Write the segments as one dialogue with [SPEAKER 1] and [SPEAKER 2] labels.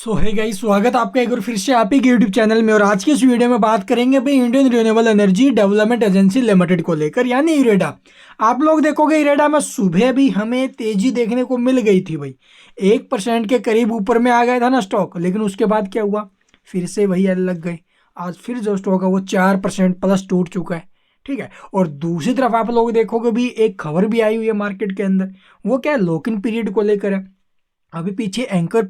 [SPEAKER 1] सो है गाइस, स्वागत है आपका एक बार फिर से आप ही के यूट्यूब चैनल में। और आज की इस वीडियो में बात करेंगे भाई Indian renewable energy development agency limited को लेकर, यानी इरेडा। आप लोग देखोगे इरेडा में सुबह भी हमें तेजी देखने को मिल गई थी भाई। 1% के करीब ऊपर में आ गया था ना स्टॉक, लेकिन उसके बाद क्या हुआ, फिर से वही लग गए। आज फिर जो स्टॉक है वो 4% प्लस टूट चुका है। ठीक है। और दूसरी तरफ आप लोग देखोगे भी एक खबर भी आई हुई है मार्केट के अंदर, वो क्या है, लॉक इन पीरियड को लेकर है। अभी पीछे एंकर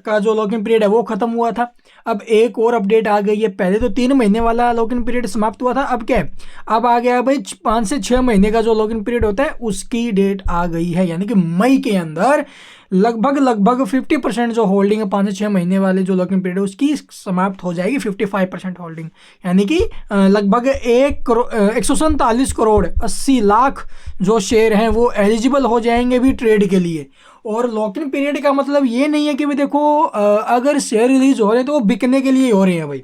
[SPEAKER 1] का जो लॉक इन पीरियड है वो खत्म हुआ था। अब एक और अपडेट आ गई है। पहले तो 3 महीने वाला लॉक इन पीरियड समाप्त हुआ था, अब क्या है, अब आ गया भाई 5 से 6 महीने का जो लॉक इन पीरियड होता है उसकी डेट आ गई है। यानी कि मई के अंदर लगभग 50% जो होल्डिंग है 5 से 6 महीने वाले जो लॉक इन पीरियड है उसकी समाप्त हो जाएगी। 55% होल्डिंग, यानी कि लगभग 147 करोड़ 80 लाख जो शेयर हैं वो एलिजिबल हो जाएंगे भी ट्रेड के लिए। और लॉक इन पीरियड का मतलब ये नहीं है कि भाई देखो अगर शेयर रिलीज हो रहे हैं तो वो बिकने के लिए हो रहे हैं भाई।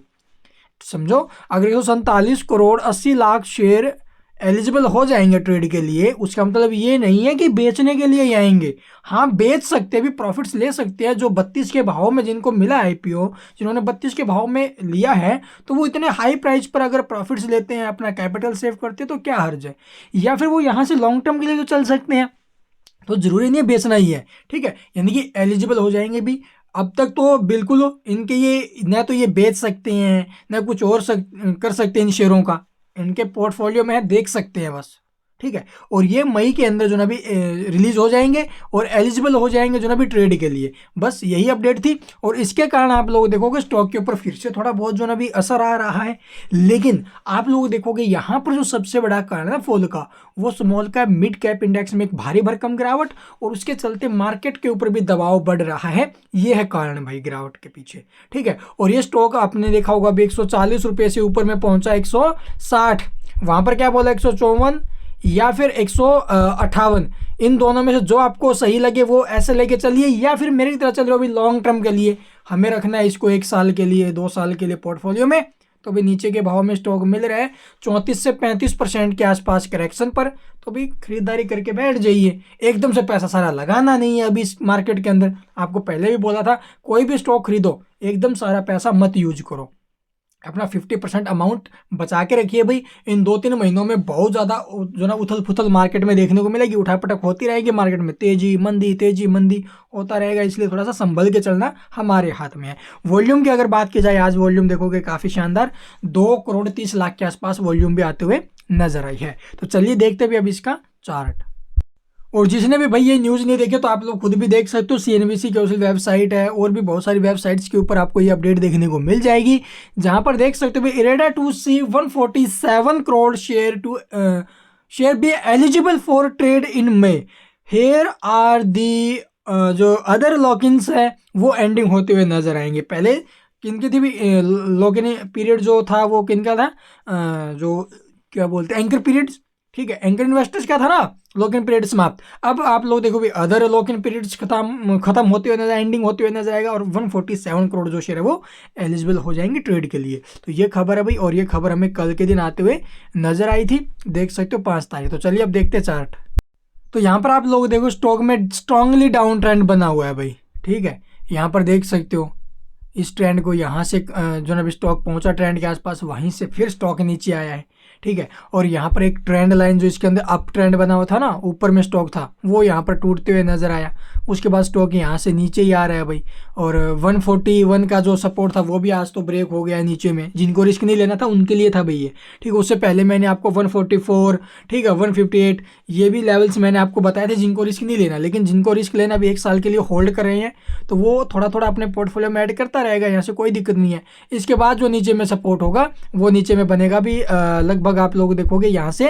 [SPEAKER 1] समझो, अगर 147 करोड़ 80 लाख शेयर एलिजिबल हो जाएंगे ट्रेड के लिए, उसका मतलब ये नहीं है कि बेचने के लिए ही आएंगे। हाँ, बेच सकते हैं भी, प्रॉफिट्स ले सकते हैं। जो 32 के भाव में जिनको मिला आईपीओ, जिन्होंने 32 के भाव में लिया है, तो वो इतने हाई प्राइस पर अगर प्रॉफिट्स लेते हैं, अपना कैपिटल सेव करते हैं, तो क्या हर्ज है। या फिर वो यहाँ से लॉन्ग टर्म के लिए तो चल सकते हैं, तो जरूरी नहीं है बेचना ही है। ठीक है, यानी कि एलिजिबल हो जाएंगे भी। अब तक तो बिल्कुल इनके ये न तो ये बेच सकते हैं न कुछ और कर सकते हैं इन शेयरों का, इनके पोर्टफोलियो में है, देख सकते हैं बस। ठीक है। और ये मई के अंदर जो ना भी रिलीज हो जाएंगे और एलिजिबल हो जाएंगे जो ना भी ट्रेड के लिए। बस यही अपडेट थी, और इसके कारण आप लोग देखोगे स्टॉक के ऊपर फिर से थोड़ा बहुत जो ना भी असर आ रहा है। लेकिन आप लोग देखोगे यहाँ पर जो सबसे बड़ा कारण है फॉल का, वो small cap mid cap index में एक भारी भरकम गिरावट, और उसके चलते मार्केट के ऊपर भी दबाव बढ़ रहा है। ये है कारण भाई गिरावट के पीछे। ठीक है। और ये स्टॉक आपने देखा होगा अभी 140 रुपये से ऊपर में पहुंचा 160, वहां पर क्या बोला 154 या फिर 158, इन दोनों में से जो आपको सही लगे वो ऐसे लेके चलिए, या फिर मेरी तरह चल रहे हो अभी लॉन्ग टर्म के लिए हमें रखना है इसको 1 साल के लिए 2 साल के लिए पोर्टफोलियो में। तो भी नीचे के भाव में स्टॉक मिल रहा है 34 से 35% के आसपास करेक्शन पर, तो भी खरीदारी करके बैठ जाइए। एकदम से पैसा सारा लगाना नहीं है अभी इस मार्केट के अंदर। आपको पहले भी बोला था, कोई भी स्टॉक खरीदो एकदम सारा पैसा मत यूज करो, अपना 50% अमाउंट बचा के रखिए भाई। इन 2-3 महीनों में बहुत ज़्यादा जो ना उथल पुथल मार्केट में देखने को मिलेगी, उठापटक होती रहेगी मार्केट में, तेजी मंदी होता रहेगा, इसलिए थोड़ा सा संभल के चलना हमारे हाथ में है। वॉल्यूम की अगर बात की जाए, आज वॉल्यूम देखोगे काफ़ी शानदार 2 करोड़ 30 लाख के आसपास वॉल्यूम भी आते हुए नजर आई है। तो चलिए देखते भी अब इसका चार्ट। और जिसने भी भाई ये न्यूज़ नहीं देखे तो आप लोग खुद भी देख सकते हो, सीएनबीसी की ऑफिशियल वेबसाइट है, और भी बहुत सारी वेबसाइट्स के ऊपर आपको ये अपडेट देखने को मिल जाएगी, जहां पर देख सकते हो IREDA to see 147 crore share be eligible for trade in May. Here are the जो अदर लॉक-इन्स है वो एंडिंग होते हुए नजर आएंगे। पहले किनकी थी भी लॉक इन पीरियड जो था वो किनका था, जो क्या बोलते हैं एंकर पीरियड। ठीक है, एंकर इन्वेस्टर्स क्या था ना, लॉक इन पीरियड समाप्त। अब आप लोग देखो भी अदर लॉक इन पीरियड्स खत्म होते हुए नजर, एंडिंग होते हुए नजर आएगा, और 147 करोड़ जो शेयर है वो एलिजिबल हो जाएंगे ट्रेड के लिए। तो ये खबर है भाई, और ये खबर हमें कल के दिन आते हुए नजर आई थी, देख सकते हो 5 तारीख। तो चलिए अब देखते हैं चार्ट। तो यहाँ पर आप लोग देखो स्टॉक में स्ट्रांगली डाउन ट्रेंड बना हुआ है भाई। ठीक है, यहाँ पर देख सकते हो इस ट्रेंड को, यहाँ से जो ना स्टॉक पहुंचा ट्रेंड के आसपास, वहीं से फिर स्टॉक नीचे आया है। ठीक है, और यहाँ पर एक ट्रेंड लाइन जो इसके अंदर अप ट्रेंड बना हुआ था ना, ऊपर में स्टॉक था, वो यहाँ पर टूटते हुए नजर आया। उसके बाद स्टॉक यहाँ से नीचे ही आ रहा है भाई, और 141 का जो सपोर्ट था वो भी आज तो ब्रेक हो गया है नीचे में। जिनको रिस्क नहीं लेना था उनके लिए था भाई ये। ठीक है, उससे पहले मैंने आपको 144, ठीक है 158, ये भी लेवल्स मैंने आपको बताए थे जिनको रिस्क नहीं लेना। लेकिन जिनको रिस्क लेना भी 1 साल के लिए होल्ड कर रहे हैं, तो वो थोड़ा थोड़ा अपने पोर्टफोलियो में ऐड करता रहेगा, यहाँ से कोई दिक्कत नहीं है। इसके बाद जो नीचे में सपोर्ट होगा वो नीचे में बनेगा भी लगभग आप लोग देखोगे यहाँ से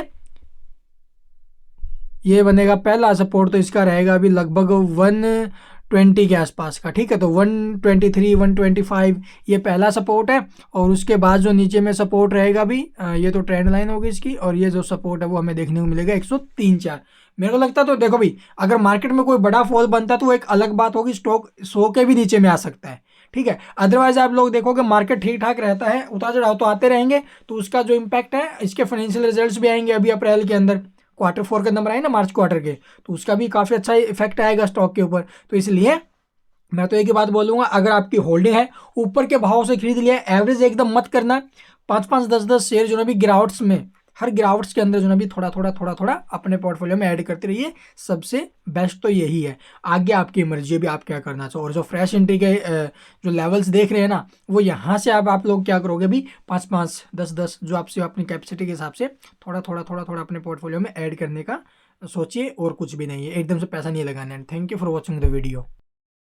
[SPEAKER 1] ये बनेगा पहला सपोर्ट, तो इसका रहेगा अभी लगभग 120 के आसपास का। ठीक है, तो 123 125 ये पहला सपोर्ट है, और उसके बाद जो नीचे में सपोर्ट रहेगा भी ये तो ट्रेंड लाइन होगी इसकी, और ये जो सपोर्ट है वो हमें देखने को मिलेगा 103-4। मेरे को लगता है तो देखो भाई, अगर मार्केट में कोई बड़ा फॉल बनता है तो एक अलग बात होगी, स्टॉक 100 के भी नीचे में आ सकता है। ठीक है, अदरवाइज आप लोग देखोगे मार्केट ठीक ठाक रहता है, उतार चढ़ाव तो आते रहेंगे, तो उसका जो इम्पैक्ट है, इसके फाइनेंशियल रिजल्ट्स भी आएंगे अभी अप्रैल के अंदर, Q4 के नंबर आए ना मार्च क्वार्टर के, तो उसका भी काफ़ी अच्छा इफेक्ट आएगा स्टॉक के ऊपर। तो इसलिए मैं तो एक ही बात बोलूँगा, अगर आपकी होल्डिंग है ऊपर के भाव से खरीद लिया, एवरेज एकदम मत करना। 5-5 10-10 शेयर जो है भी गिरावट्स में, हर गिरावट्स के अंदर जो है भी थोड़ा-थोड़ा अपने पोर्टफोलियो में ऐड करते रहिए। सबसे बेस्ट तो यही है। आगे आपकी मर्जी है भी आप क्या करना चाहो। और जो फ्रेश एंट्री के जो लेवल्स देख रहे हैं ना, वो यहाँ से आप लोग क्या करोगे भी, 5-5 10-10 जो आपसे अपनी कैपेसिटी के हिसाब से थोड़ा-थोड़ा अपने पोर्टफोलियो में ऐड करने का सोचिए, और कुछ भी नहीं है। एकदम से पैसा नहीं लगाना है। Thank you for watching the video.